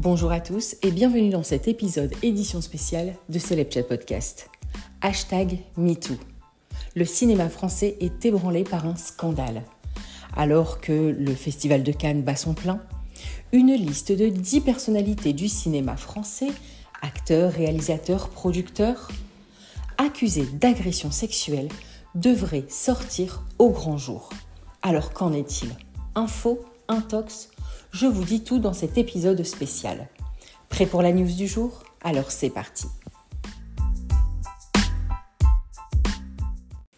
Bonjour à tous et bienvenue dans cet épisode édition spéciale de Celebchat Podcast. #MeToo. Le cinéma français est ébranlé par un scandale. Alors que le Festival de Cannes bat son plein, une liste de 10 personnalités du cinéma français, acteurs, réalisateurs, producteurs, accusés d'agression sexuelle, devrait sortir au grand jour. Alors qu'en est-il ? Info, intox ? Je vous dis tout dans cet épisode spécial. Prêt pour la news du jour ? Alors c'est parti.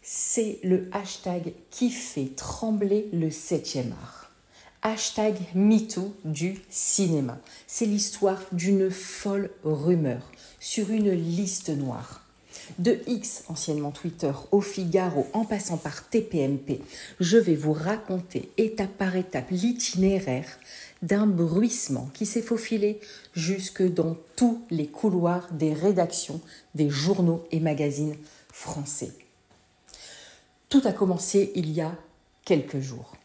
C'est le hashtag qui fait trembler le 7e art. #MeToo du cinéma. C'est l'histoire d'une folle rumeur sur une liste noire. De X, anciennement Twitter, au Figaro, en passant par TPMP, je vais vous raconter étape par étape l'itinéraire d'un bruissement qui s'est faufilé jusque dans tous les couloirs des rédactions des journaux et magazines français. Tout a commencé il y a quelques jours.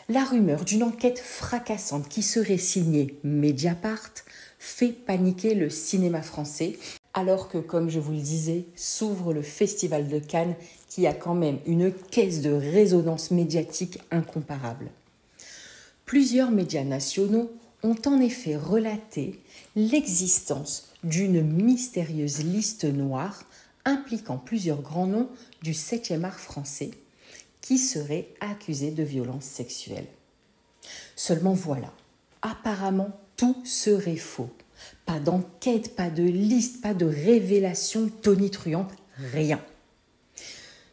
La rumeur d'une enquête fracassante qui serait signée Mediapart fait paniquer le cinéma français, alors que, comme je vous le disais, s'ouvre le Festival de Cannes qui a quand même une caisse de résonance médiatique incomparable. Plusieurs médias nationaux ont en effet relaté l'existence d'une mystérieuse liste noire impliquant plusieurs grands noms du 7e art français qui seraient accusés de violences sexuelles. Seulement voilà, apparemment tout serait faux. Pas d'enquête, pas de liste, pas de révélation tonitruante, rien.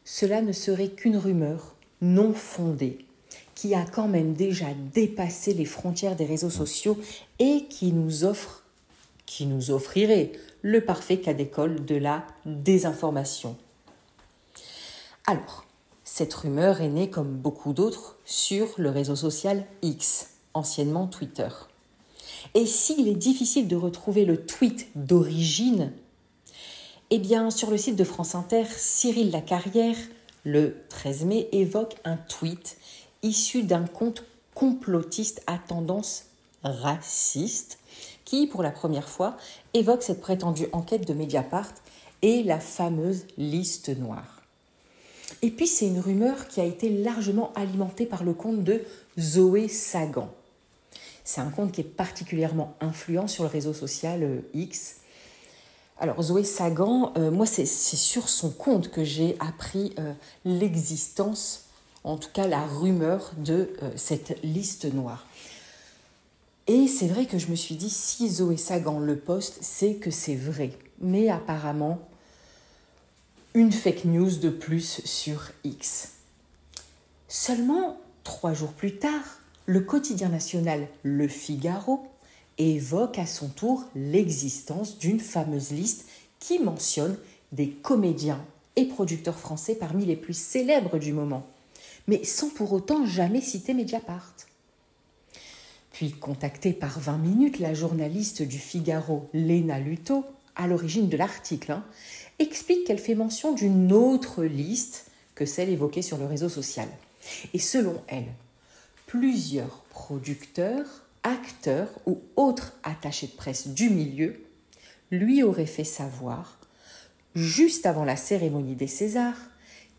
Cela ne serait qu'une rumeur non fondée qui a quand même déjà dépassé les frontières des réseaux sociaux et qui nous offrirait le parfait cas d'école de la désinformation. Alors, cette rumeur est née comme beaucoup d'autres sur le réseau social X, anciennement Twitter. Et s'il est difficile de retrouver le tweet d'origine, eh bien, sur le site de France Inter, Cyril Lacarrière, le 13 mai, évoque un tweet issu d'un compte complotiste à tendance raciste qui, pour la première fois, évoque cette prétendue enquête de Mediapart et la fameuse liste noire. Et puis, c'est une rumeur qui a été largement alimentée par le compte de Zoé Sagan. C'est un compte qui est particulièrement influent sur le réseau social X. Alors, Zoé Sagan, moi, c'est sur son compte que j'ai appris l'existence, en tout cas la rumeur de cette liste noire. Et c'est vrai que je me suis dit, si Zoé Sagan le poste, c'est que c'est vrai. Mais apparemment, une fake news de plus sur X. Seulement 3 jours plus tard, le quotidien national Le Figaro évoque à son tour l'existence d'une fameuse liste qui mentionne des comédiens et producteurs français parmi les plus célèbres du moment, mais sans pour autant jamais citer Mediapart. Puis, contactée par 20 minutes, la journaliste du Figaro, Léna Luto, à l'origine de l'article, explique qu'elle fait mention d'une autre liste que celle évoquée sur le réseau social. Et selon elle, plusieurs producteurs, acteurs ou autres attachés de presse du milieu lui auraient fait savoir, juste avant la cérémonie des Césars,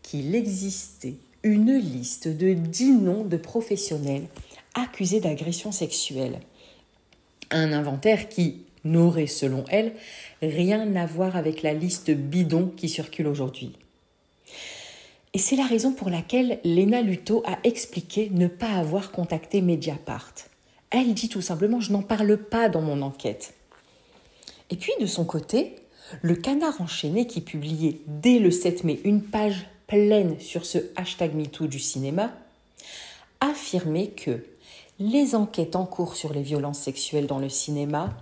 qu'il existait une liste de 10 noms de professionnels accusés d'agression sexuelle. Un inventaire qui n'aurait, selon elle, rien à voir avec la liste bidon qui circule aujourd'hui. Et c'est la raison pour laquelle Léna Luto a expliqué ne pas avoir contacté Mediapart. Elle dit tout simplement « je n'en parle pas dans mon enquête ». Et puis de son côté, le Canard enchaîné qui publiait dès le 7 mai une page pleine sur ce #MeToo du cinéma, affirmait que les enquêtes en cours sur les violences sexuelles dans le cinéma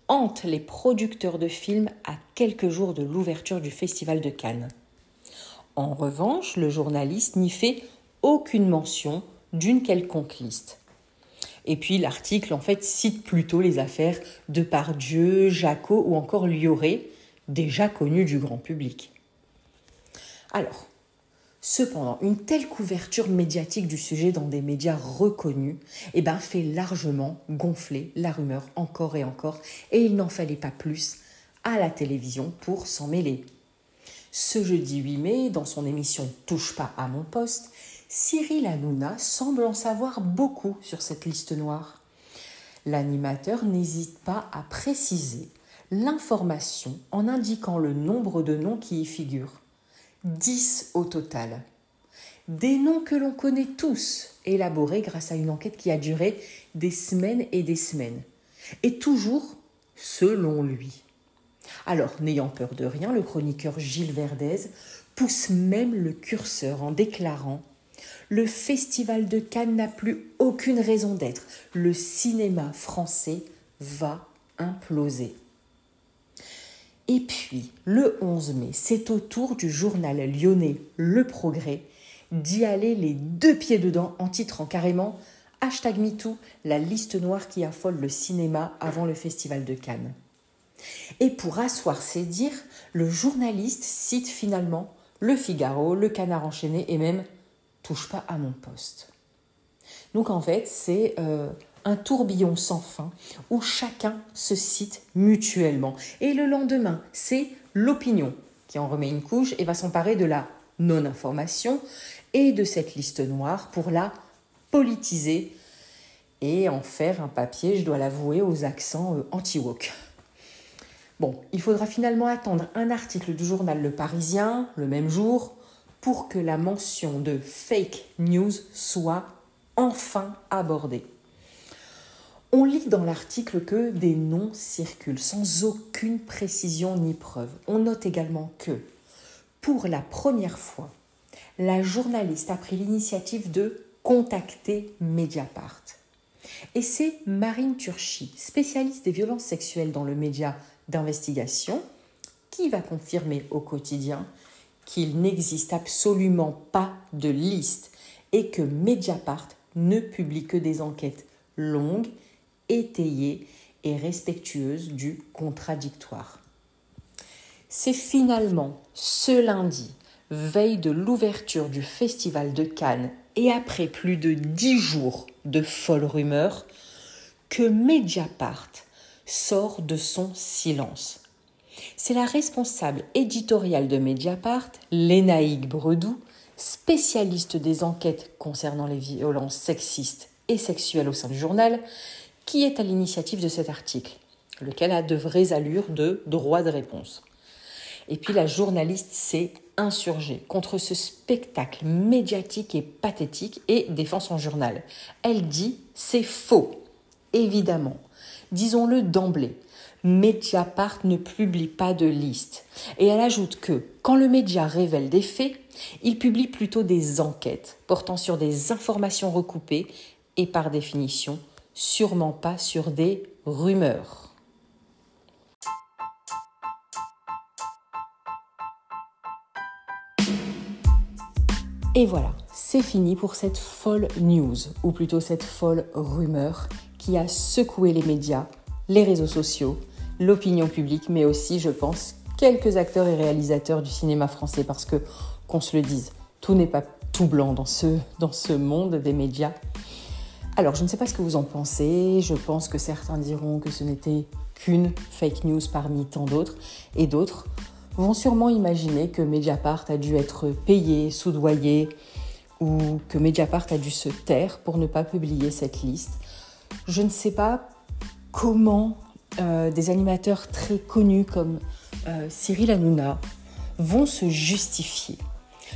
hantent les producteurs de films à quelques jours de l'ouverture du Festival de Cannes. En revanche, le journaliste n'y fait aucune mention d'une quelconque liste. Et puis l'article en fait cite plutôt les affaires Depardieu, Jacot ou encore Lioré, déjà connues du grand public. Alors, Cependant, une telle couverture médiatique du sujet dans des médias reconnus fait largement gonfler la rumeur encore et encore, et il n'en fallait pas plus à la télévision pour s'en mêler. Ce jeudi 8 mai, dans son émission « Touche pas à mon poste », Cyril Hanouna semble en savoir beaucoup sur cette liste noire. L'animateur n'hésite pas à préciser l'information en indiquant le nombre de noms qui y figurent. 10 au total. Des noms que l'on connaît tous, élaborés grâce à une enquête qui a duré des semaines et des semaines. Et toujours selon lui. Alors, n'ayant peur de rien, le chroniqueur Gilles Verdez pousse même le curseur en déclarant « Le Festival de Cannes n'a plus aucune raison d'être. Le cinéma français va imploser. » Et puis, le 11 mai, c'est au tour du journal lyonnais Le Progrès d'y aller les 2 pieds dedans en titrant carrément « #MeToo, la liste noire qui affole le cinéma avant le Festival de Cannes ». Et pour asseoir ses dires, le journaliste cite finalement Le Figaro, Le Canard enchaîné et même « Touche pas à mon poste ». Donc en fait, c'est un tourbillon sans fin où chacun se cite mutuellement. Et le lendemain, c'est l'opinion qui en remet une couche et va s'emparer de la non-information et de cette liste noire pour la politiser et en faire un papier, je dois l'avouer, aux accents anti-woke. Bon, il faudra finalement attendre un article du journal Le Parisien, le même jour, pour que la mention de fake news soit enfin abordée. On lit dans l'article que des noms circulent sans aucune précision ni preuve. On note également que, pour la première fois, la journaliste a pris l'initiative de contacter Mediapart. Et c'est Marine Turchi, spécialiste des violences sexuelles dans le média d'investigation, qui va confirmer au quotidien qu'il n'existe absolument pas de liste et que Mediapart ne publie que des enquêtes longues, étayées et respectueuses du contradictoire. C'est finalement ce lundi, veille de l'ouverture du Festival de Cannes et après plus de 10 jours de folles rumeurs, que Mediapart sort de son silence. C'est la responsable éditoriale de Mediapart, Lénaïque Bredoux, spécialiste des enquêtes concernant les violences sexistes et sexuelles au sein du journal, qui est à l'initiative de cet article, lequel a de vraies allures de droit de réponse. Et puis la journaliste s'est insurgée contre ce spectacle médiatique et pathétique et défend son journal. Elle dit « c'est faux ». Évidemment, disons-le d'emblée, Mediapart ne publie pas de liste. Et elle ajoute que, quand le média révèle des faits, il publie plutôt des enquêtes portant sur des informations recoupées et par définition, sûrement pas sur des rumeurs. Et voilà, c'est fini pour cette folle news, ou plutôt cette folle rumeur qui a secoué les médias, les réseaux sociaux, l'opinion publique, mais aussi, je pense, quelques acteurs et réalisateurs du cinéma français, parce que, qu'on se le dise, tout n'est pas tout blanc dans ce monde des médias. Alors, je ne sais pas ce que vous en pensez, je pense que certains diront que ce n'était qu'une fake news parmi tant d'autres, et d'autres vont sûrement imaginer que Mediapart a dû être payé, soudoyé, ou que Mediapart a dû se taire pour ne pas publier cette liste. Je ne sais pas comment des animateurs très connus comme Cyril Hanouna vont se justifier.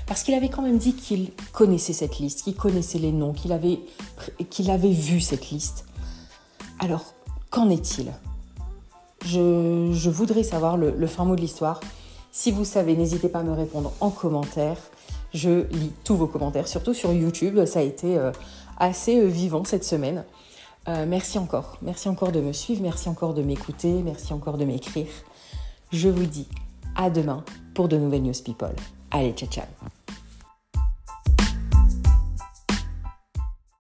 Parce qu'il avait quand même dit qu'il connaissait cette liste, qu'il connaissait les noms, qu'il avait vu cette liste. Alors, qu'en est-il ? Je voudrais savoir le fin mot de l'histoire. Si vous savez, n'hésitez pas à me répondre en commentaire. Je lis tous vos commentaires, surtout sur YouTube. Ça a été assez vivant cette semaine. Merci encore de me suivre, merci encore de m'écouter, merci encore de m'écrire. Je vous dis à demain pour de nouvelles News People. Allez, ciao ciao.